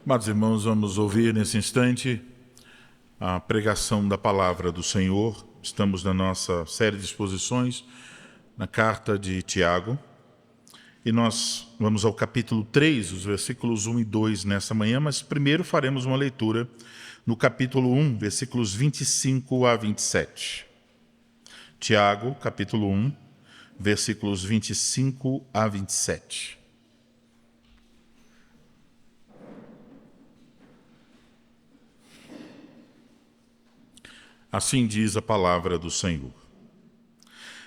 Amados irmãos, vamos ouvir nesse instante a pregação da palavra do Senhor. Estamos na nossa série de exposições na carta de Tiago e nós vamos ao capítulo 3, os versículos 1 e 2 nessa manhã, mas primeiro faremos uma leitura no capítulo 1, versículos 25 a 27. Tiago, capítulo 1, versículos 25 a 27. Assim diz a palavra do Senhor.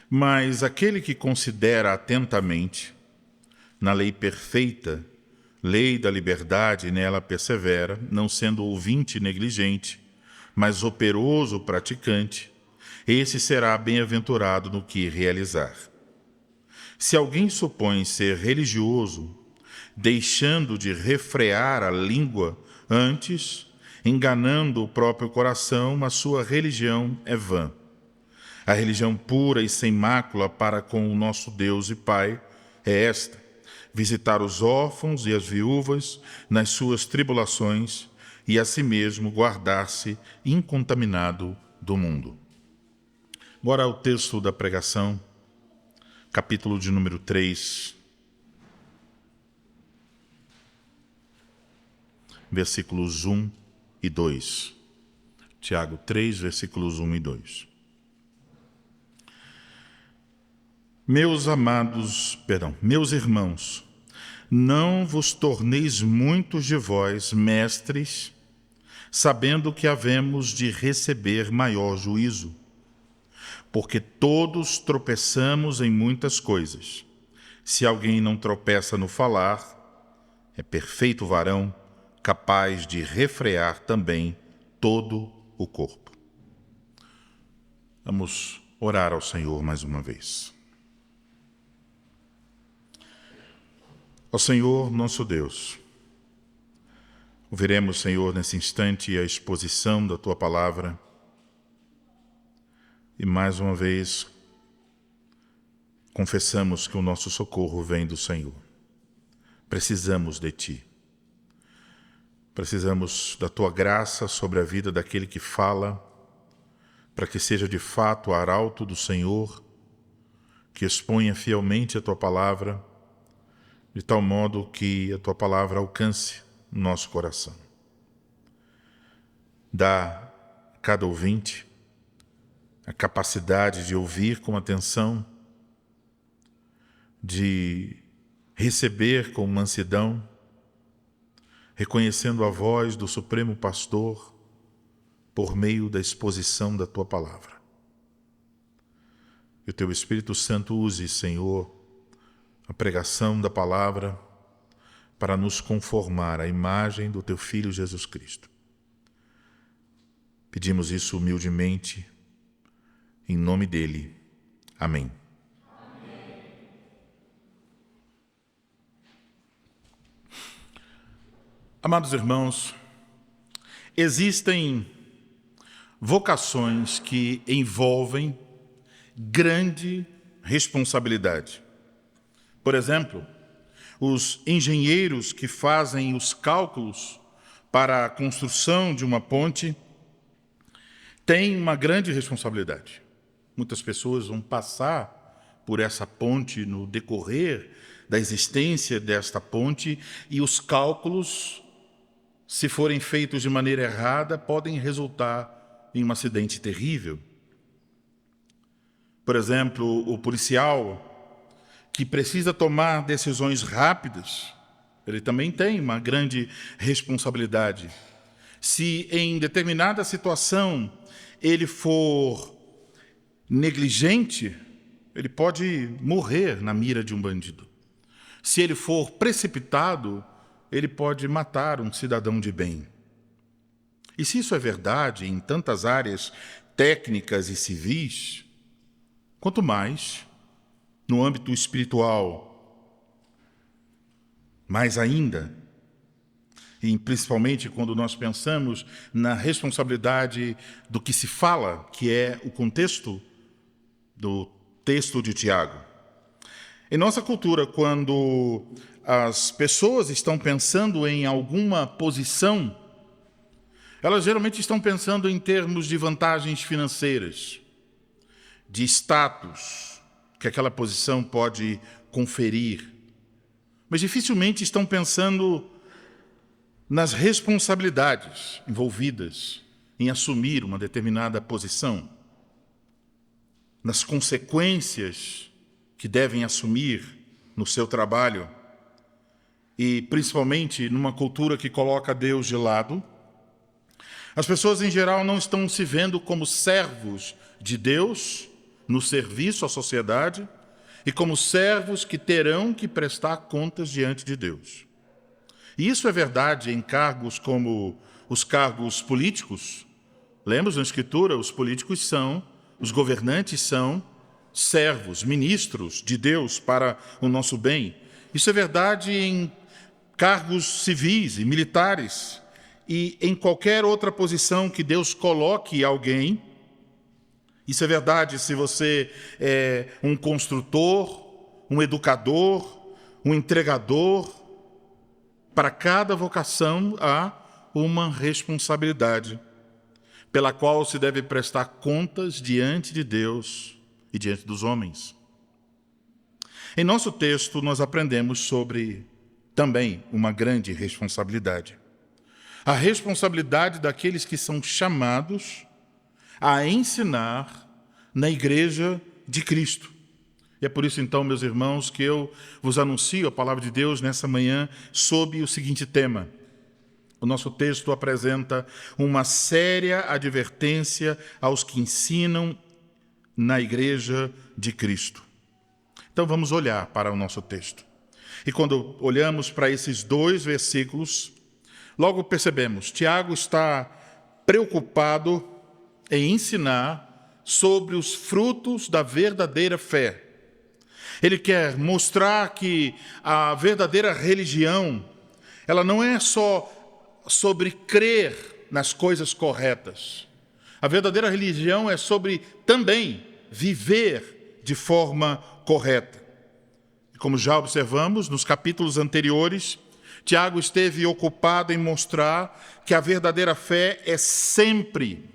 Mas aquele que considera atentamente na lei perfeita, lei da liberdade, e nela persevera, não sendo ouvinte negligente, mas operoso praticante, esse será bem-aventurado no que realizar. Se alguém supõe ser religioso, deixando de refrear a língua antes, enganando o próprio coração, a sua religião é vã. A religião pura e sem mácula para com o nosso Deus e Pai é esta: visitar os órfãos e as viúvas nas suas tribulações e a si mesmo guardar-se incontaminado do mundo. Agora o texto da pregação, capítulo de número 3, versículos 1 e 2. Tiago 3, versículos 1 e 2. Meus irmãos, não vos torneis muitos de vós mestres, sabendo que havemos de receber maior juízo. Porque todos tropeçamos em muitas coisas. Se alguém não tropeça no falar, é perfeito varão, capaz de refrear também todo o corpo. Vamos orar ao Senhor mais uma vez. Ó Senhor, nosso Deus, ouviremos, Senhor, nesse instante a exposição da Tua palavra e mais uma vez confessamos que o nosso socorro vem do Senhor. Precisamos de Ti. Precisamos da Tua graça sobre a vida daquele que fala, para que seja de fato arauto do Senhor, que exponha fielmente a Tua palavra, de tal modo que a Tua palavra alcance o nosso coração. Dá a cada ouvinte a capacidade de ouvir com atenção, de receber com mansidão, reconhecendo a voz do Supremo Pastor por meio da exposição da Tua palavra. Que o Teu Espírito Santo use, Senhor, a pregação da palavra para nos conformar à imagem do Teu Filho Jesus Cristo. Pedimos isso humildemente, em nome dEle. Amém. Amados irmãos, existem vocações que envolvem grande responsabilidade. Por exemplo, os engenheiros que fazem os cálculos para a construção de uma ponte têm uma grande responsabilidade. Muitas pessoas vão passar por essa ponte no decorrer da existência desta ponte e os cálculos, se forem feitos de maneira errada, podem resultar em um acidente terrível. Por exemplo, o policial que precisa tomar decisões rápidas, ele também tem uma grande responsabilidade. Se em determinada situação ele for negligente, ele pode morrer na mira de um bandido. Se ele for precipitado, ele pode matar um cidadão de bem. E se isso é verdade em tantas áreas técnicas e civis, quanto mais no âmbito espiritual, mais ainda, e principalmente quando nós pensamos na responsabilidade do que se fala, que é o contexto do texto de Tiago. Em nossa cultura, quando as pessoas estão pensando em alguma posição, elas geralmente estão pensando em termos de vantagens financeiras, de status que aquela posição pode conferir, mas dificilmente estão pensando nas responsabilidades envolvidas em assumir uma determinada posição, nas consequências que devem assumir no seu trabalho e, principalmente, numa cultura que coloca Deus de lado. As pessoas, em geral, não estão se vendo como servos de Deus no serviço à sociedade e como servos que terão que prestar contas diante de Deus. E isso é verdade em cargos como os cargos políticos. Lemos na Escritura, os políticos os governantes são servos, ministros de Deus para o nosso bem. Isso é verdade em cargos civis e militares e em qualquer outra posição que Deus coloque alguém. Isso é verdade se você é um construtor, um educador, um entregador. Para cada vocação há uma responsabilidade pela qual se deve prestar contas diante de Deus e diante dos homens. Em nosso texto, nós aprendemos sobre também uma grande responsabilidade. A responsabilidade daqueles que são chamados a ensinar na Igreja de Cristo. E é por isso, então, meus irmãos, que eu vos anuncio a palavra de Deus nessa manhã sob o seguinte tema. O nosso texto apresenta uma séria advertência aos que ensinam na Igreja de Cristo. Então vamos olhar para o nosso texto. E quando olhamos para esses 2 versículos, logo percebemos, Tiago está preocupado em ensinar sobre os frutos da verdadeira fé. Ele quer mostrar que a verdadeira religião, ela não é só sobre crer nas coisas corretas. A verdadeira religião é sobre também viver de forma correta. Como já observamos nos capítulos anteriores, Tiago esteve ocupado em mostrar que a verdadeira fé é sempre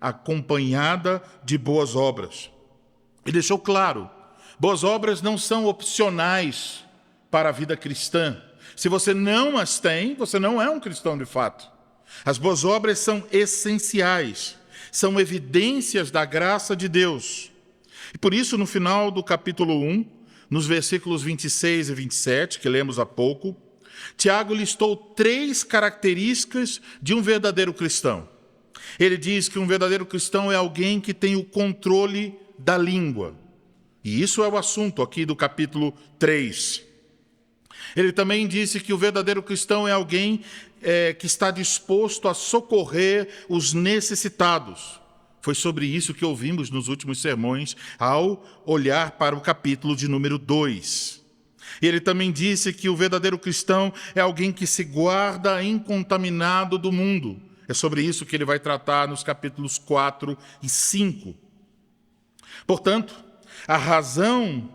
acompanhada de boas obras. E deixou claro, boas obras não são opcionais para a vida cristã. Se você não as tem, você não é um cristão de fato. As boas obras são essenciais, são evidências da graça de Deus. E por isso, no final do capítulo 1, nos versículos 26 e 27, que lemos há pouco, Tiago listou 3 características de um verdadeiro cristão. Ele diz que um verdadeiro cristão é alguém que tem o controle da língua. E isso é o assunto aqui do capítulo 3. Ele também disse que o verdadeiro cristão é alguém que está disposto a socorrer os necessitados. Foi sobre isso que ouvimos nos últimos sermões, ao olhar para o capítulo de número 2. Ele também disse que o verdadeiro cristão é alguém que se guarda incontaminado do mundo. É sobre isso que ele vai tratar nos capítulos 4 e 5. Portanto, a razão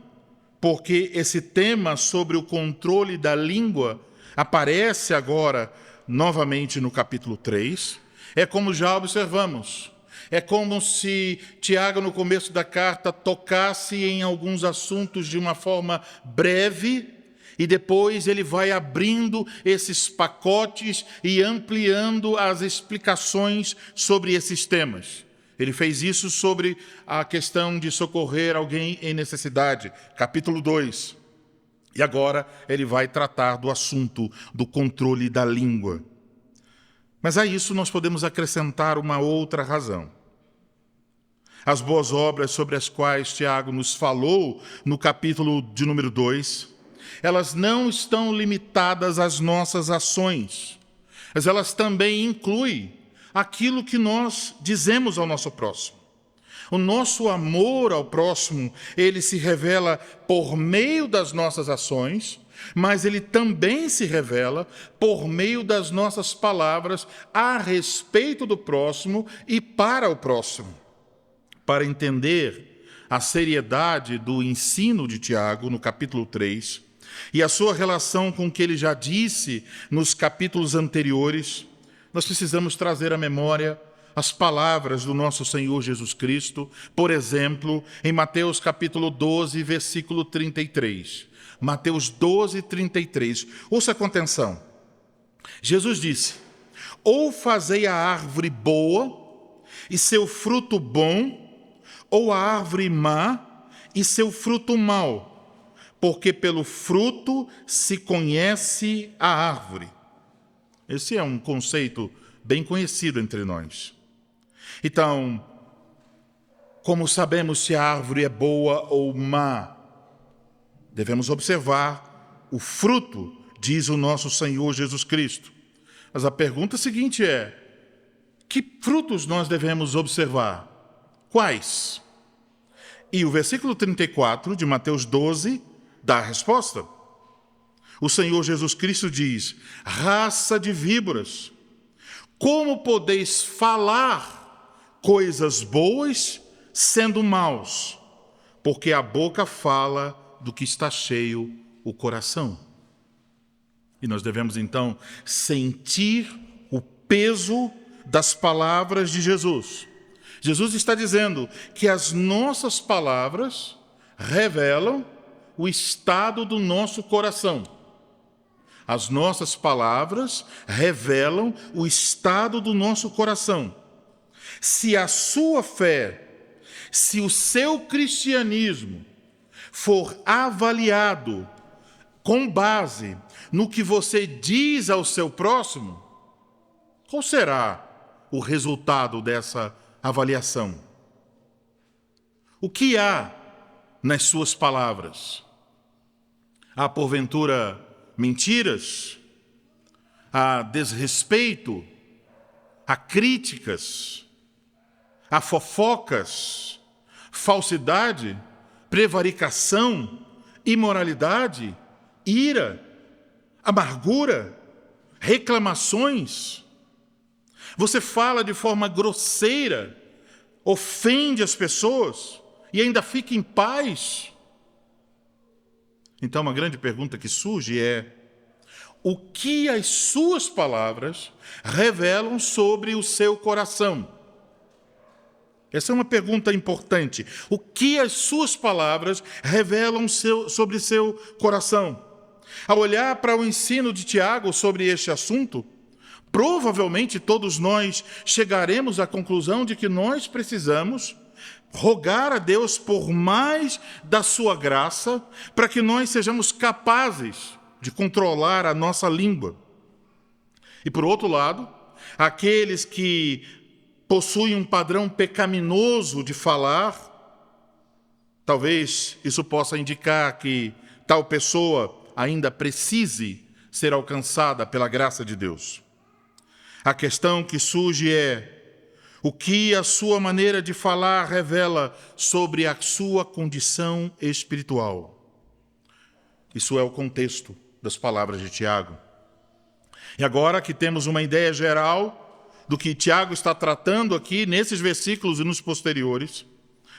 por que esse tema sobre o controle da língua aparece agora novamente no capítulo 3, é como já observamos. É como se Tiago, no começo da carta, tocasse em alguns assuntos de uma forma breve e depois ele vai abrindo esses pacotes e ampliando as explicações sobre esses temas. Ele fez isso sobre a questão de socorrer alguém em necessidade, capítulo 2. E agora ele vai tratar do assunto do controle da língua. Mas a isso nós podemos acrescentar uma outra razão. As boas obras sobre as quais Tiago nos falou no capítulo de número 2, elas não estão limitadas às nossas ações, mas elas também incluem aquilo que nós dizemos ao nosso próximo. O nosso amor ao próximo, ele se revela por meio das nossas ações, mas ele também se revela por meio das nossas palavras a respeito do próximo e para o próximo. Para entender a seriedade do ensino de Tiago no capítulo 3 e a sua relação com o que ele já disse nos capítulos anteriores, nós precisamos trazer à memória as palavras do nosso Senhor Jesus Cristo, por exemplo, em Mateus capítulo 12, versículo 33. Mateus 12, 33. Ouça com atenção. Jesus disse: ou fazei a árvore boa e seu fruto bom, ou a árvore má e seu fruto mau, porque pelo fruto se conhece a árvore. Esse é um conceito bem conhecido entre nós. Então, como sabemos se a árvore é boa ou má? Devemos observar o fruto, diz o nosso Senhor Jesus Cristo. Mas a pergunta seguinte é: que frutos nós devemos observar? Quais? E o versículo 34 de Mateus 12 dá a resposta. O Senhor Jesus Cristo diz: raça de víboras, como podeis falar coisas boas sendo maus? Porque a boca fala do que está cheio o coração. E nós devemos então sentir o peso das palavras de Jesus. Jesus está dizendo que as nossas palavras revelam o estado do nosso coração. As nossas palavras revelam o estado do nosso coração. Se a sua fé, se o seu cristianismo for avaliado com base no que você diz ao seu próximo, qual será o resultado dessa avaliação? O que há nas suas palavras? Há, porventura, mentiras? Há desrespeito? Há críticas? Há fofocas? Falsidade? Prevaricação? Imoralidade? Ira? Amargura? Reclamações? Você fala de forma grosseira, ofende as pessoas e ainda fica em paz? Então, uma grande pergunta que surge é: o que as suas palavras revelam sobre o seu coração? Essa é uma pergunta importante. O que as suas palavras revelam sobre seu coração? Ao olhar para o ensino de Tiago sobre este assunto, provavelmente todos nós chegaremos à conclusão de que nós precisamos rogar a Deus por mais da sua graça para que nós sejamos capazes de controlar a nossa língua. E por outro lado, aqueles que possuem um padrão pecaminoso de falar, talvez isso possa indicar que tal pessoa ainda precise ser alcançada pela graça de Deus. A questão que surge é: o que a sua maneira de falar revela sobre a sua condição espiritual? Isso é o contexto das palavras de Tiago. E agora que temos uma ideia geral do que Tiago está tratando aqui nesses versículos e nos posteriores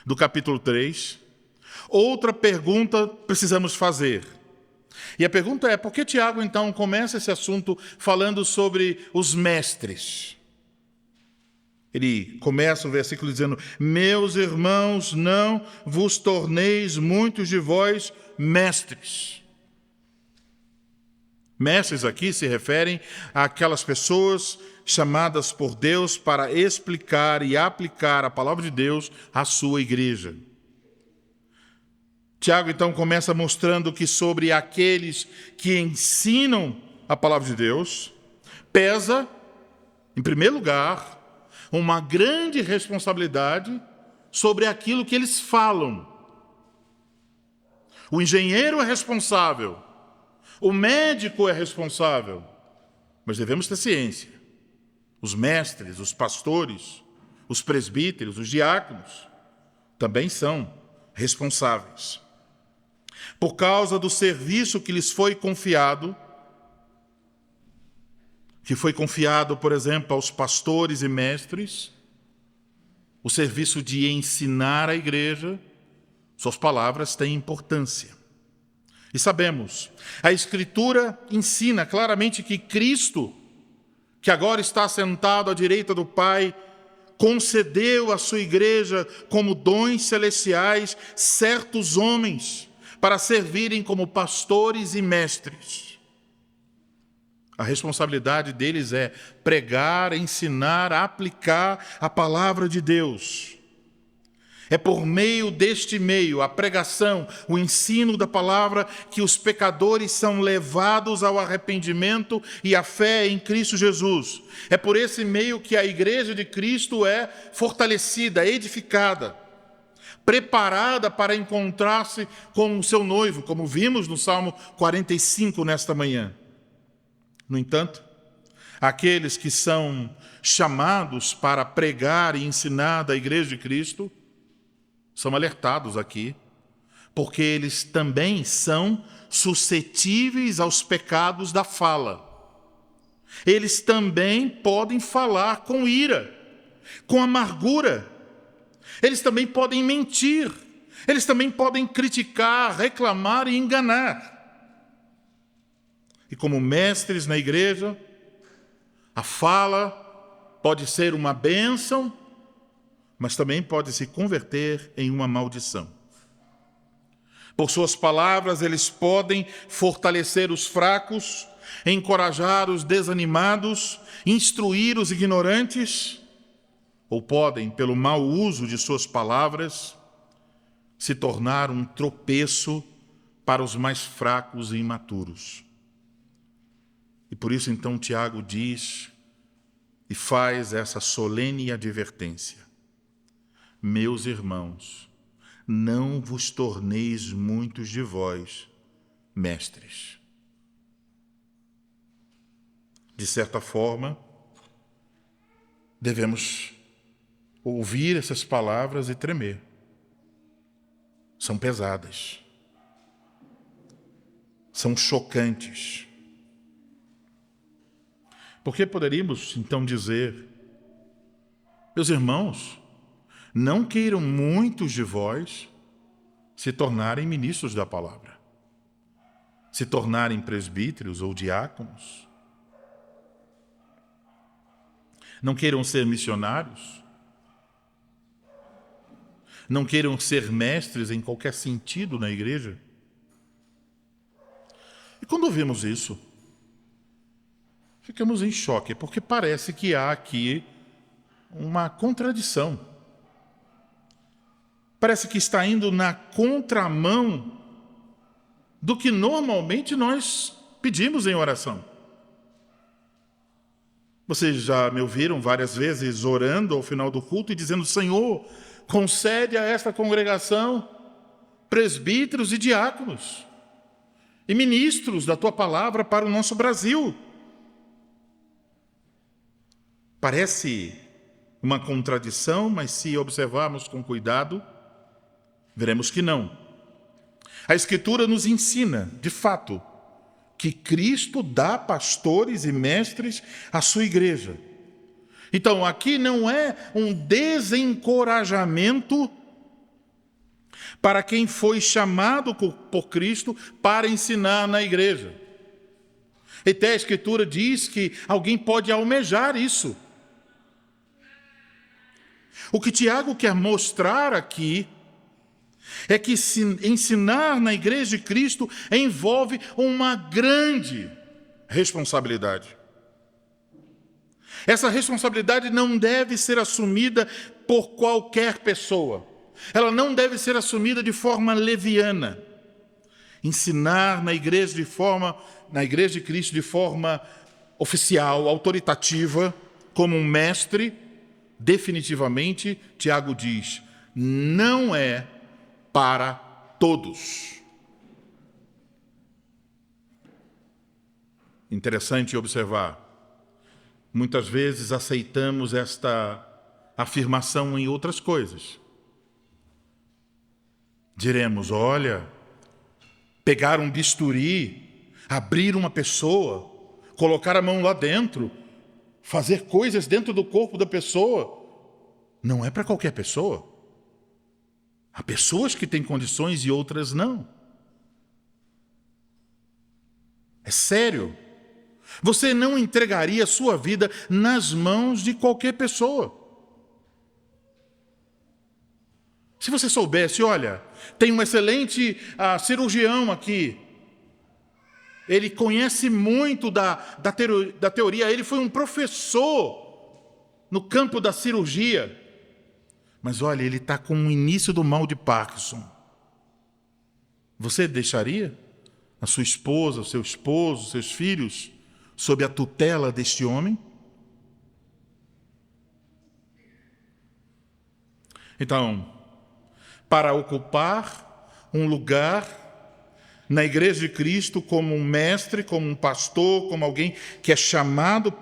do capítulo 3, outra pergunta precisamos fazer. E a pergunta é: por que Tiago então começa esse assunto falando sobre os mestres? Ele começa o versículo dizendo: meus irmãos, não vos torneis muitos de vós mestres. Mestres aqui se referem àquelas pessoas chamadas por Deus para explicar e aplicar a palavra de Deus à sua igreja. Tiago então começa mostrando que sobre aqueles que ensinam a palavra de Deus pesa, em primeiro lugar, uma grande responsabilidade sobre aquilo que eles falam. O engenheiro é responsável, o médico é responsável, mas devemos ter ciência. Os mestres, os pastores, os presbíteros, os diáconos também são responsáveis. Por causa do serviço que lhes foi confiado, por exemplo, aos pastores e mestres, o serviço de ensinar a igreja, Suas palavras têm importância. E sabemos, a Escritura ensina claramente que Cristo, que agora está sentado à direita do Pai, concedeu à sua igreja como dons celestiais certos homens para servirem como pastores e mestres. A responsabilidade deles é pregar, ensinar, aplicar a palavra de Deus. É por meio deste meio, a pregação, o ensino da palavra, que os pecadores são levados ao arrependimento e à fé em Cristo Jesus. É por esse meio que a igreja de Cristo é fortalecida, edificada, preparada para encontrar-se com o seu noivo, como vimos no Salmo 45 nesta manhã. No entanto, aqueles que são chamados para pregar e ensinar da igreja de Cristo são alertados aqui, porque eles também são suscetíveis aos pecados da fala. Eles também podem falar com ira, com amargura. Eles também podem mentir. Eles também podem criticar, reclamar e enganar. E como mestres na igreja, a fala pode ser uma bênção, mas também pode se converter em uma maldição. Por suas palavras, eles podem fortalecer os fracos, encorajar os desanimados, instruir os ignorantes, ou podem, pelo mau uso de suas palavras, se tornar um tropeço para os mais fracos e imaturos. E por isso, então, Tiago diz e faz essa solene advertência. Meus irmãos, não vos torneis muitos de vós mestres. De certa forma, devemos ouvir essas palavras e tremer. São pesadas. São chocantes. Porque poderíamos, então, dizer, meus irmãos, não queiram muitos de vós se tornarem ministros da palavra, se tornarem presbíteros ou diáconos. Não queiram ser missionários, não queiram ser mestres em qualquer sentido na igreja. E quando ouvimos isso, ficamos em choque, porque parece que há aqui uma contradição. Parece que está indo na contramão do que normalmente nós pedimos em oração. Vocês já me ouviram várias vezes orando ao final do culto e dizendo: Senhor, concede a esta congregação presbíteros e diáconos e ministros da Tua palavra para o nosso Brasil. Parece uma contradição, mas se observarmos com cuidado, veremos que não. A Escritura nos ensina, de fato, que Cristo dá pastores e mestres à sua igreja. Então, aqui não é um desencorajamento para quem foi chamado por Cristo para ensinar na igreja. Até a Escritura diz que alguém pode almejar isso. O que Tiago quer mostrar aqui é que ensinar na igreja de Cristo envolve uma grande responsabilidade. Essa responsabilidade não deve ser assumida por qualquer pessoa. Ela não deve ser assumida de forma leviana. Ensinar na igreja de Cristo de forma oficial, autoritativa, como um mestre, definitivamente, Tiago diz, não é para todos. Interessante observar. Muitas vezes aceitamos esta afirmação em outras coisas. Diremos, olha, pegar um bisturi, abrir uma pessoa, colocar a mão lá dentro, fazer coisas dentro do corpo da pessoa, não é para qualquer pessoa. Há pessoas que têm condições e outras não. É sério. Você não entregaria a sua vida nas mãos de qualquer pessoa. Se você soubesse, olha, tem um excelente cirurgião aqui. Ele conhece muito da teoria. Ele foi um professor no campo da cirurgia. Mas olha, ele está com o início do mal de Parkinson. Você deixaria a sua esposa, o seu esposo, seus filhos sob a tutela deste homem? Então, para ocupar um lugar na Igreja de Cristo como um mestre, como um pastor, como alguém que é chamado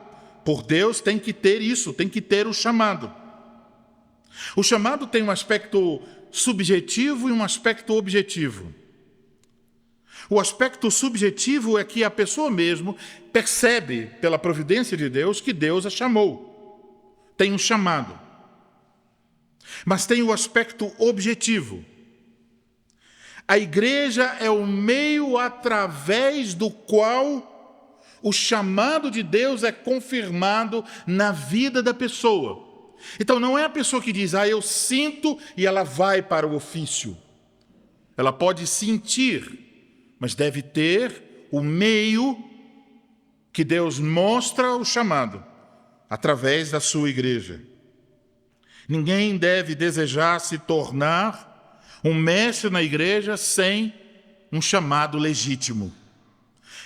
por Deus, tem que ter isso, tem que ter o chamado. O chamado tem um aspecto subjetivo e um aspecto objetivo. O aspecto subjetivo é que a pessoa mesmo percebe, pela providência de Deus, que Deus a chamou. Tem um chamado. Mas tem o aspecto objetivo. A igreja é o meio através do qual o chamado de Deus é confirmado na vida da pessoa. Então não é a pessoa que diz, eu sinto, e ela vai para o ofício. Ela pode sentir, mas deve ter o meio que Deus mostra o chamado, através da sua igreja. Ninguém deve desejar se tornar um mestre na igreja sem um chamado legítimo.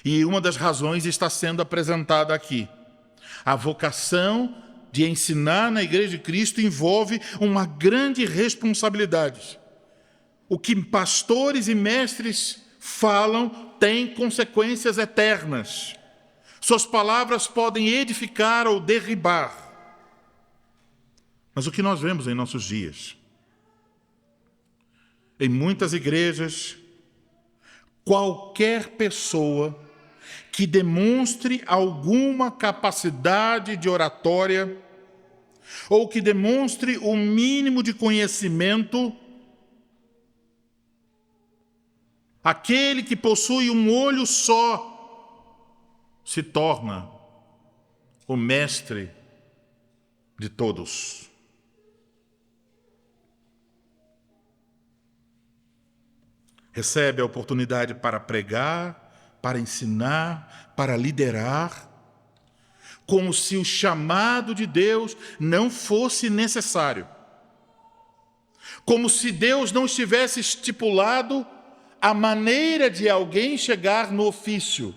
E uma das razões está sendo apresentada aqui. A vocação de ensinar na Igreja de Cristo envolve uma grande responsabilidade. O que pastores e mestres falam tem consequências eternas. Suas palavras podem edificar ou derribar. Mas o que nós vemos em nossos dias? Em muitas igrejas, qualquer pessoa que demonstre alguma capacidade de oratória ou que demonstre o mínimo de conhecimento, aquele que possui um olho só se torna o mestre de todos. Recebe a oportunidade para pregar, para ensinar, para liderar, como se o chamado de Deus não fosse necessário. Como se Deus não estivesse estipulado a maneira de alguém chegar no ofício.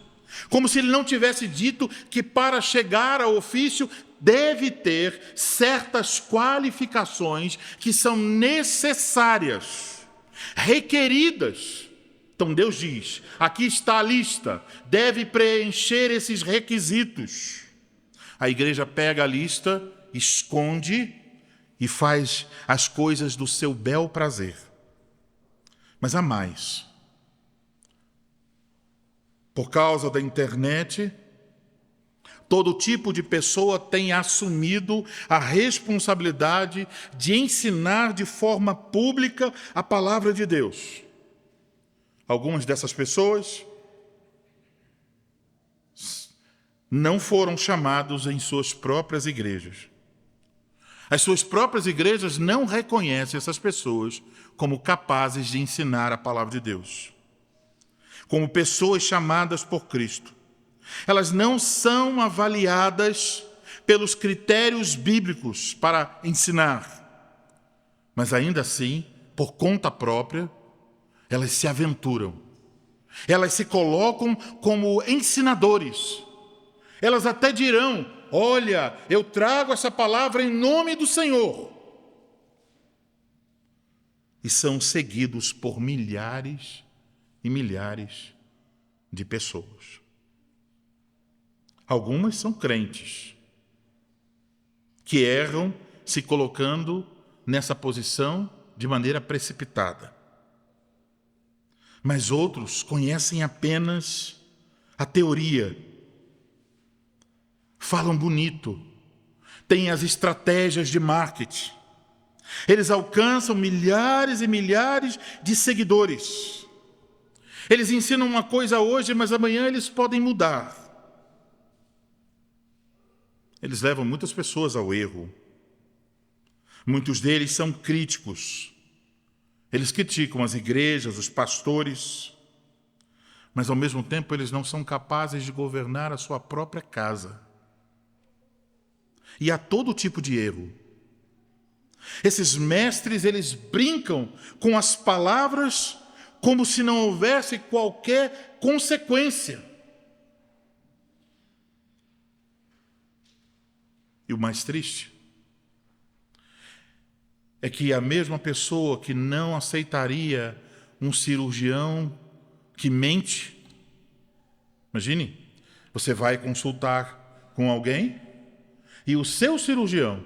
Como se ele não tivesse dito que para chegar ao ofício deve ter certas qualificações que são necessárias, requeridas. Então Deus diz, aqui está a lista, deve preencher esses requisitos. A igreja pega a lista, esconde e faz as coisas do seu bel prazer. Mas há mais. Por causa da internet, todo tipo de pessoa tem assumido a responsabilidade de ensinar de forma pública a palavra de Deus. Algumas dessas pessoas não foram chamados em suas próprias igrejas. As suas próprias igrejas não reconhecem essas pessoas como capazes de ensinar a palavra de Deus, como pessoas chamadas por Cristo. Elas não são avaliadas pelos critérios bíblicos para ensinar, mas ainda assim, por conta própria, elas se aventuram. Elas se colocam como ensinadores. Elas até dirão, olha, eu trago essa palavra em nome do Senhor. E são seguidos por milhares e milhares de pessoas. Algumas são crentes, que erram se colocando nessa posição de maneira precipitada. Mas outros conhecem apenas a teoria, falam bonito, têm as estratégias de marketing, Eles alcançam milhares e milhares de seguidores. Eles ensinam uma coisa hoje, mas amanhã eles podem mudar. Eles levam muitas pessoas ao erro. Muitos deles são críticos. Eles criticam as igrejas, os pastores, mas ao mesmo tempo eles não são capazes de governar a sua própria casa. E há todo tipo de erro. Esses mestres, eles brincam com as palavras como se não houvesse qualquer consequência. E o mais triste é que a mesma pessoa que não aceitaria um cirurgião que mente, imagine, você vai consultar com alguém e o seu cirurgião,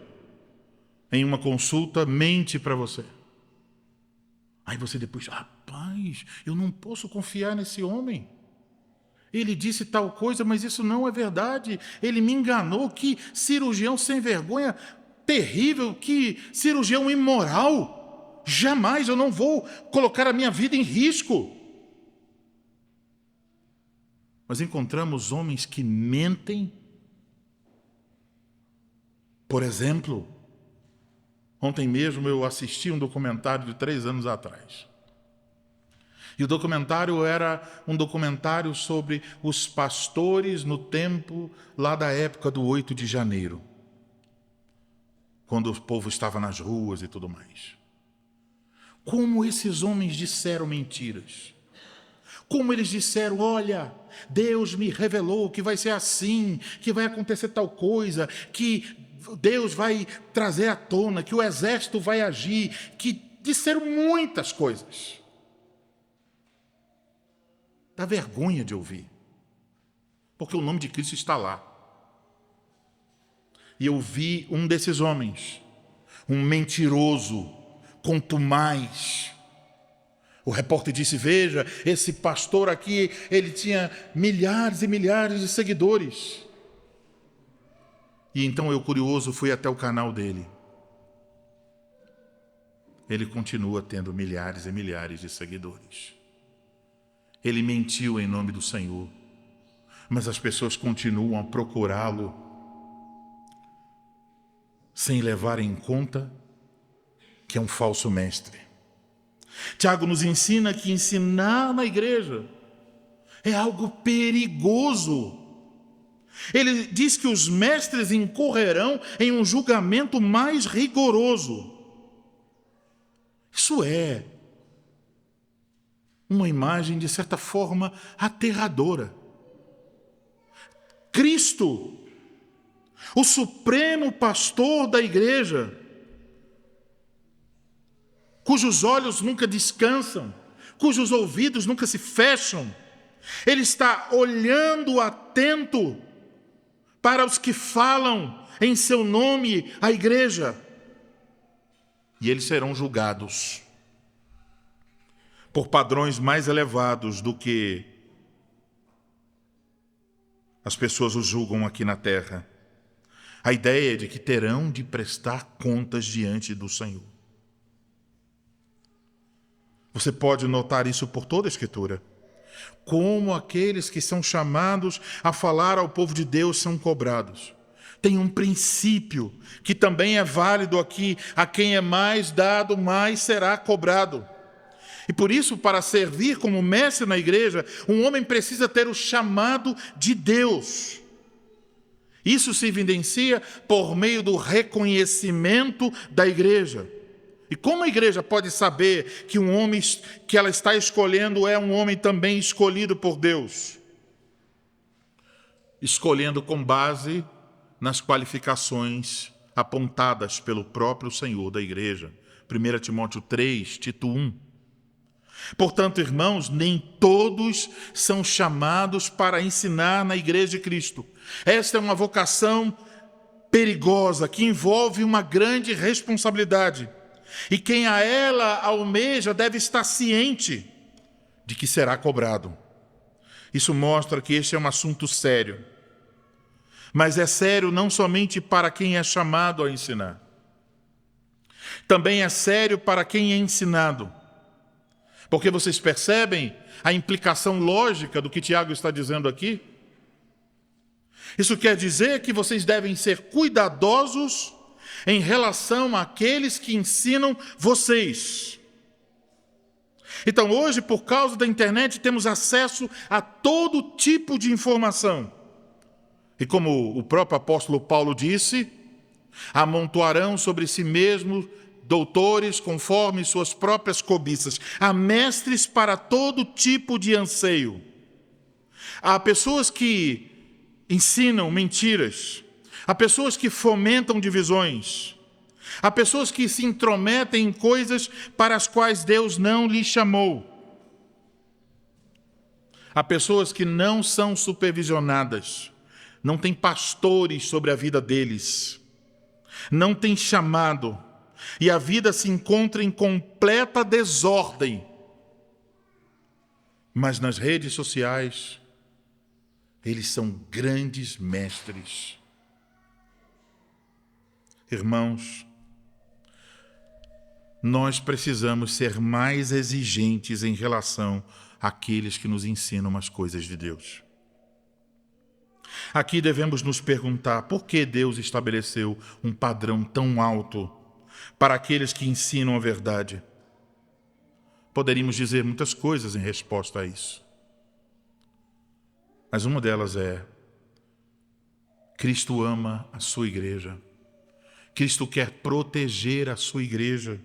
em uma consulta, mente para você. Aí você depois, rapaz, eu não posso confiar nesse homem. Ele disse tal coisa, mas isso não é verdade. Ele me enganou. Que cirurgião sem vergonha, terrível, que cirurgião imoral. Jamais, eu não vou colocar a minha vida em risco. Mas encontramos homens que mentem. Por exemplo, ontem mesmo eu assisti um documentário de 3 anos atrás. E o documentário era um documentário sobre os pastores no tempo lá da época do 8 de janeiro, quando o povo estava nas ruas e tudo mais. Como esses homens disseram mentiras. Como eles disseram, olha, Deus me revelou que vai ser assim, que vai acontecer tal coisa, que Deus vai trazer à tona, que o exército vai agir, que disseram muitas coisas. Dá vergonha de ouvir, porque o nome de Cristo está lá. E eu vi um desses homens, um mentiroso, contumaz. O repórter disse, veja, esse pastor aqui, ele tinha milhares e milhares de seguidores. E então eu, curioso, fui até o canal dele. Ele continua tendo milhares e milhares de seguidores. Ele mentiu em nome do Senhor, mas as pessoas continuam a procurá-lo sem levar em conta que é um falso mestre. Tiago nos ensina que ensinar na igreja é algo perigoso. Ele diz que os mestres incorrerão em um julgamento mais rigoroso. Isso é uma imagem, de certa forma, aterradora. Cristo, o supremo pastor da igreja, cujos olhos nunca descansam, cujos ouvidos nunca se fecham, ele está olhando atento para os que falam em seu nome à igreja. E eles serão julgados por padrões mais elevados do que as pessoas os julgam aqui na terra. A ideia é de que terão de prestar contas diante do Senhor. Você pode notar isso por toda a Escritura. Como aqueles que são chamados a falar ao povo de Deus são cobrados. Tem um princípio que também é válido aqui. A quem é mais dado, mais será cobrado. E por isso, para servir como mestre na igreja, um homem precisa ter o chamado de Deus. Isso se evidencia por meio do reconhecimento da igreja. E como a igreja pode saber que um homem que ela está escolhendo é um homem também escolhido por Deus? Escolhendo com base nas qualificações apontadas pelo próprio Senhor da igreja. 1 Timóteo 3, Tito 1. Portanto, irmãos, nem todos são chamados para ensinar na igreja de Cristo. Esta é uma vocação perigosa, que envolve uma grande responsabilidade. E quem a ela almeja deve estar ciente de que será cobrado. Isso mostra que este é um assunto sério. Mas é sério não somente para quem é chamado a ensinar. Também é sério para quem é ensinado. Porque vocês percebem a implicação lógica do que Tiago está dizendo aqui? Isso quer dizer que vocês devem ser cuidadosos em relação àqueles que ensinam vocês. Então, hoje, por causa da internet, temos acesso a todo tipo de informação. E como o próprio apóstolo Paulo disse, amontoarão sobre si mesmos doutores conforme suas próprias cobiças. Há mestres para todo tipo de anseio. Há pessoas que ensinam mentiras. Há pessoas que fomentam divisões. Há pessoas que se intrometem em coisas para as quais Deus não lhes chamou. Há pessoas que não são supervisionadas. Não tem pastores sobre a vida deles. Não tem chamado. E a vida se encontra em completa desordem. Mas nas redes sociais, eles são grandes mestres. Irmãos, nós precisamos ser mais exigentes em relação àqueles que nos ensinam as coisas de Deus. Aqui devemos nos perguntar por que Deus estabeleceu um padrão tão alto para aqueles que ensinam a verdade. Poderíamos dizer muitas coisas em resposta a isso. Mas uma delas é: Cristo ama a sua igreja. Cristo quer proteger a sua igreja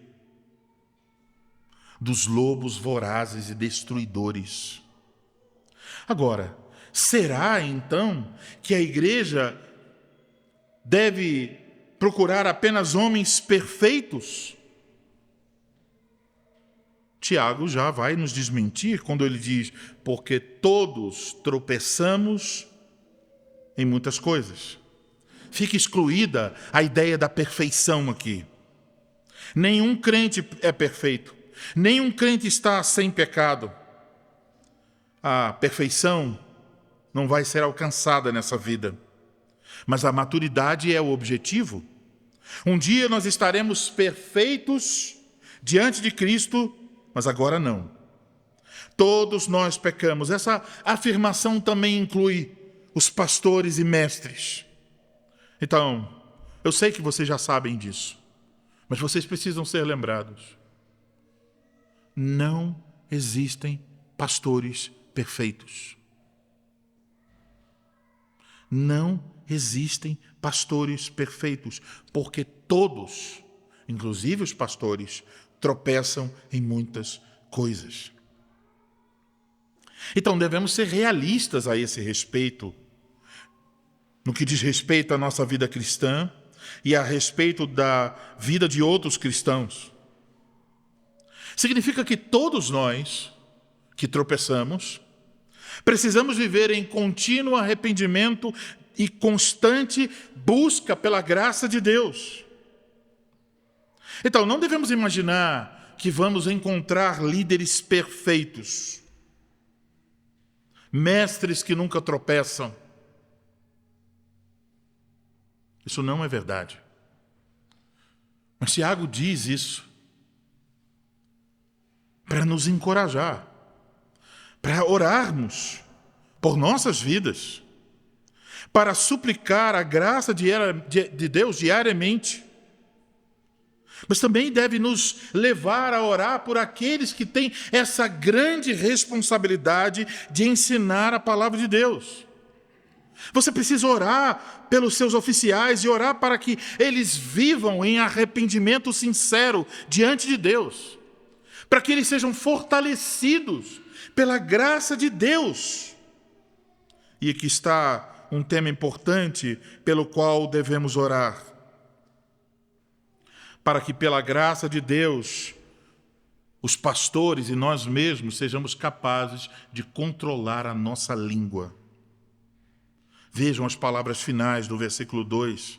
dos lobos vorazes e destruidores. Agora, será então que a igreja deve procurar apenas homens perfeitos? Tiago já vai nos desmentir quando ele diz: porque todos tropeçamos em muitas coisas. Fica excluída a ideia da perfeição aqui. Nenhum crente é perfeito. Nenhum crente está sem pecado. A perfeição não vai ser alcançada nessa vida. Mas a maturidade é o objetivo. Um dia nós estaremos perfeitos diante de Cristo, mas agora não. Todos nós pecamos. Essa afirmação também inclui os pastores e mestres. Então, eu sei que vocês já sabem disso, mas vocês precisam ser lembrados. Não existem pastores perfeitos. Não existem pastores perfeitos, porque todos, inclusive os pastores, tropeçam em muitas coisas. Então, devemos ser realistas a esse respeito, no que diz respeito à nossa vida cristã e a respeito da vida de outros cristãos. Significa que todos nós que tropeçamos precisamos viver em contínuo arrependimento e constante busca pela graça de Deus. Então, não devemos imaginar que vamos encontrar líderes perfeitos, mestres que nunca tropeçam. Isso não é verdade. Mas Tiago diz isso para nos encorajar, para orarmos por nossas vidas, para suplicar a graça de Deus diariamente. Mas também deve nos levar a orar por aqueles que têm essa grande responsabilidade de ensinar a palavra de Deus. Você precisa orar pelos seus oficiais e orar para que eles vivam em arrependimento sincero diante de Deus, para que eles sejam fortalecidos pela graça de Deus. E aqui está um tema importante pelo qual devemos orar: para que pela graça de Deus os pastores e nós mesmos sejamos capazes de controlar a nossa língua. Vejam as palavras finais do versículo 2.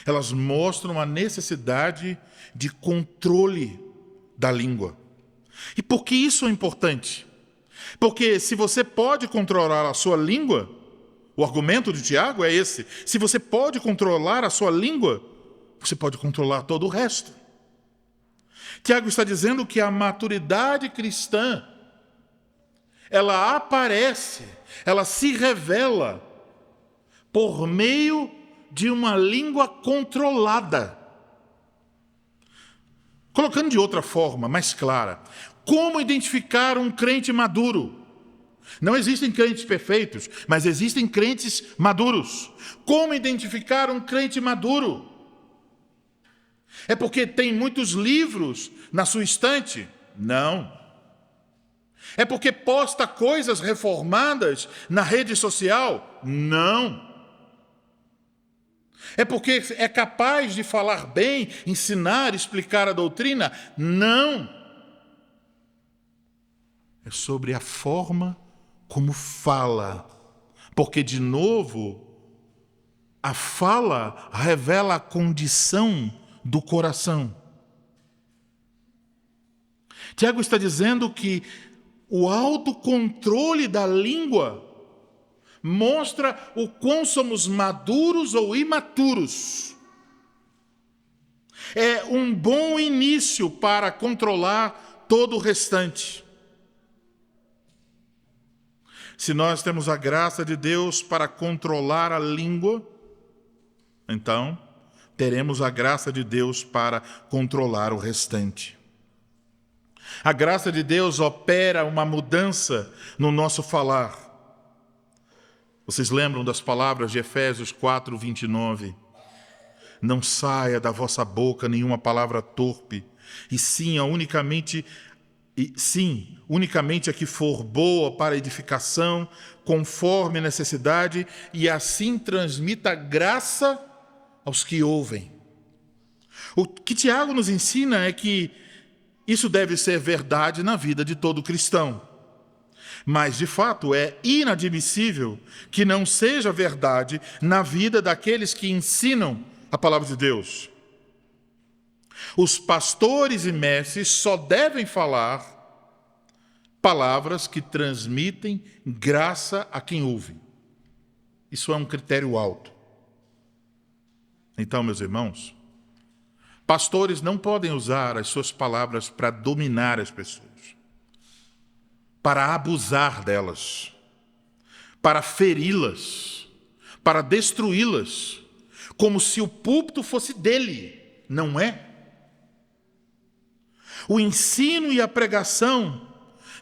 Elas mostram a necessidade de controle da língua. E por que isso é importante? Porque se você pode controlar a sua língua, o argumento de Tiago é esse: se você pode controlar a sua língua, você pode controlar todo o resto. Tiago está dizendo que a maturidade cristã, ela aparece, ela se revela por meio de uma língua controlada. Colocando de outra forma, mais clara, como identificar um crente maduro? Não existem crentes perfeitos, mas existem crentes maduros. Como identificar um crente maduro? É porque tem muitos livros na sua estante? Não. É porque posta coisas reformadas na rede social? Não. É porque é capaz de falar bem, ensinar, explicar a doutrina? Não. É sobre a forma como fala. Porque, de novo, a fala revela a condição do coração. Tiago está dizendo que o autocontrole da língua mostra o quão somos maduros ou imaturos. É um bom início para controlar todo o restante. Se nós temos a graça de Deus para controlar a língua, então teremos a graça de Deus para controlar o restante. A graça de Deus opera uma mudança no nosso falar. Vocês lembram das palavras de Efésios 4, 29? Não saia da vossa boca nenhuma palavra torpe, e sim unicamente a que for boa para edificação, conforme a necessidade, e assim transmita graça aos que ouvem. O que Tiago nos ensina é que isso deve ser verdade na vida de todo cristão. Mas, de fato, é inadmissível que não seja verdade na vida daqueles que ensinam a palavra de Deus. Os pastores e mestres só devem falar palavras que transmitem graça a quem ouve. Isso é um critério alto. Então, meus irmãos, pastores não podem usar as suas palavras para dominar as pessoas, para abusar delas, para feri-las, para destruí-las, como se o púlpito fosse dele. Não é. O ensino e a pregação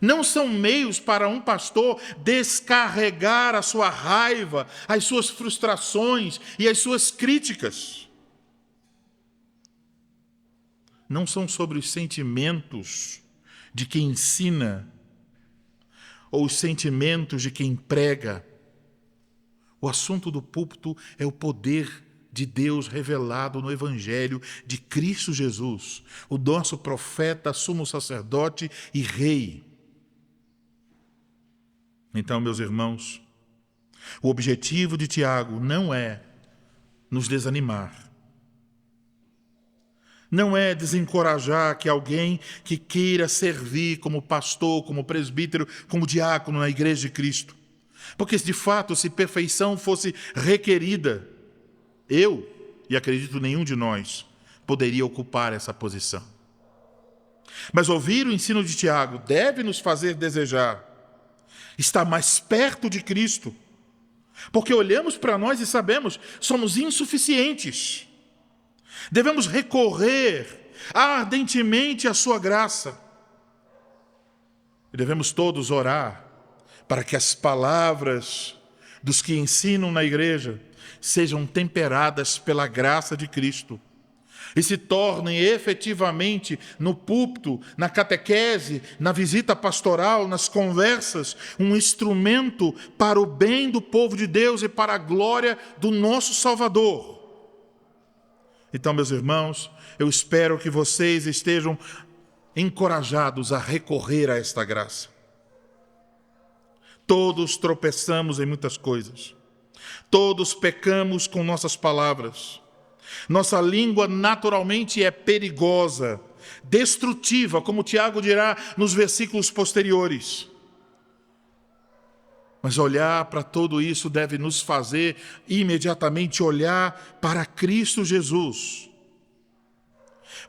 não são meios para um pastor descarregar a sua raiva, as suas frustrações e as suas críticas. Não são sobre os sentimentos de quem ensina ou os sentimentos de quem prega. O assunto do púlpito é o poder de Deus revelado no Evangelho de Cristo Jesus, o nosso profeta, sumo sacerdote e rei. Então, meus irmãos, o objetivo de Tiago não é nos desanimar. Não é desencorajar que alguém que queira servir como pastor, como presbítero, como diácono na igreja de Cristo. Porque, de fato, se perfeição fosse requerida, eu, e acredito nenhum de nós, poderia ocupar essa posição. Mas ouvir o ensino de Tiago deve nos fazer desejar estar mais perto de Cristo, porque olhamos para nós e sabemos, somos insuficientes. Devemos recorrer ardentemente à sua graça. E devemos todos orar para que as palavras dos que ensinam na igreja sejam temperadas pela graça de Cristo e se tornem efetivamente no púlpito, na catequese, na visita pastoral, nas conversas, um instrumento para o bem do povo de Deus e para a glória do nosso Salvador. Então, meus irmãos, eu espero que vocês estejam encorajados a recorrer a esta graça. Todos tropeçamos em muitas coisas. Todos pecamos com nossas palavras. Nossa língua naturalmente é perigosa, destrutiva, como Tiago dirá nos versículos posteriores. Mas olhar para tudo isso deve nos fazer imediatamente olhar para Cristo Jesus.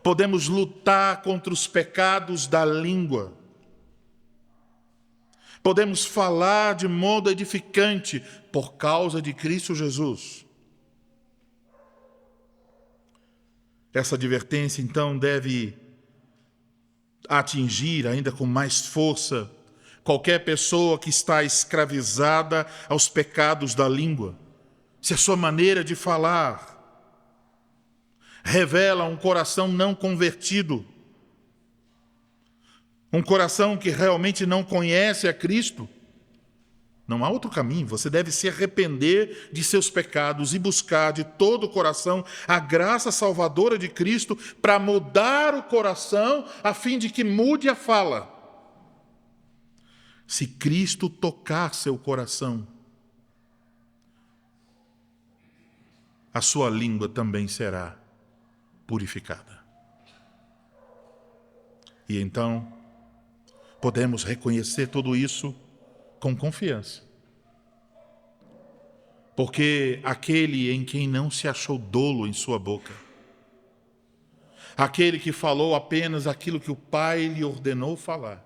Podemos lutar contra os pecados da língua. Podemos falar de modo edificante por causa de Cristo Jesus. Essa advertência, então, deve atingir ainda com mais força qualquer pessoa que está escravizada aos pecados da língua. Se a sua maneira de falar revela um coração não convertido, um coração que realmente não conhece a Cristo, não há outro caminho. Você deve se arrepender de seus pecados e buscar de todo o coração a graça salvadora de Cristo para mudar o coração, a fim de que mude a fala. Se Cristo tocar seu coração, a sua língua também será purificada. E então, podemos reconhecer tudo isso com confiança. Porque aquele em quem não se achou dolo em sua boca, aquele que falou apenas aquilo que o Pai lhe ordenou falar,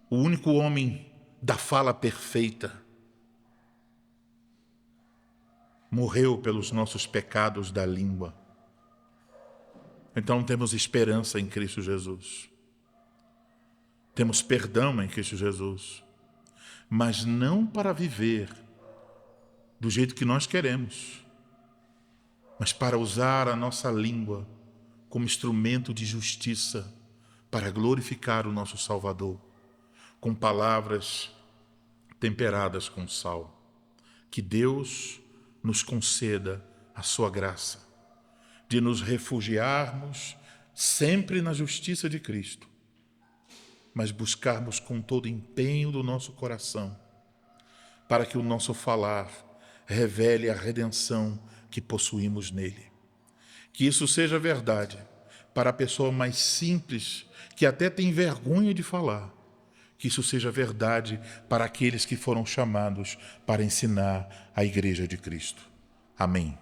o único homem da fala perfeita, morreu pelos nossos pecados da língua. Então temos esperança em Cristo Jesus. Temos perdão em Cristo Jesus. Mas não para viver do jeito que nós queremos, mas para usar a nossa língua como instrumento de justiça para glorificar o nosso Salvador, com palavras temperadas com sal. Que Deus nos conceda a sua graça de nos refugiarmos sempre na justiça de Cristo, mas buscarmos com todo empenho do nosso coração, para que o nosso falar revele a redenção que possuímos nele. Que isso seja verdade para a pessoa mais simples, que até tem vergonha de falar. Que isso seja verdade para aqueles que foram chamados para ensinar a Igreja de Cristo. Amém.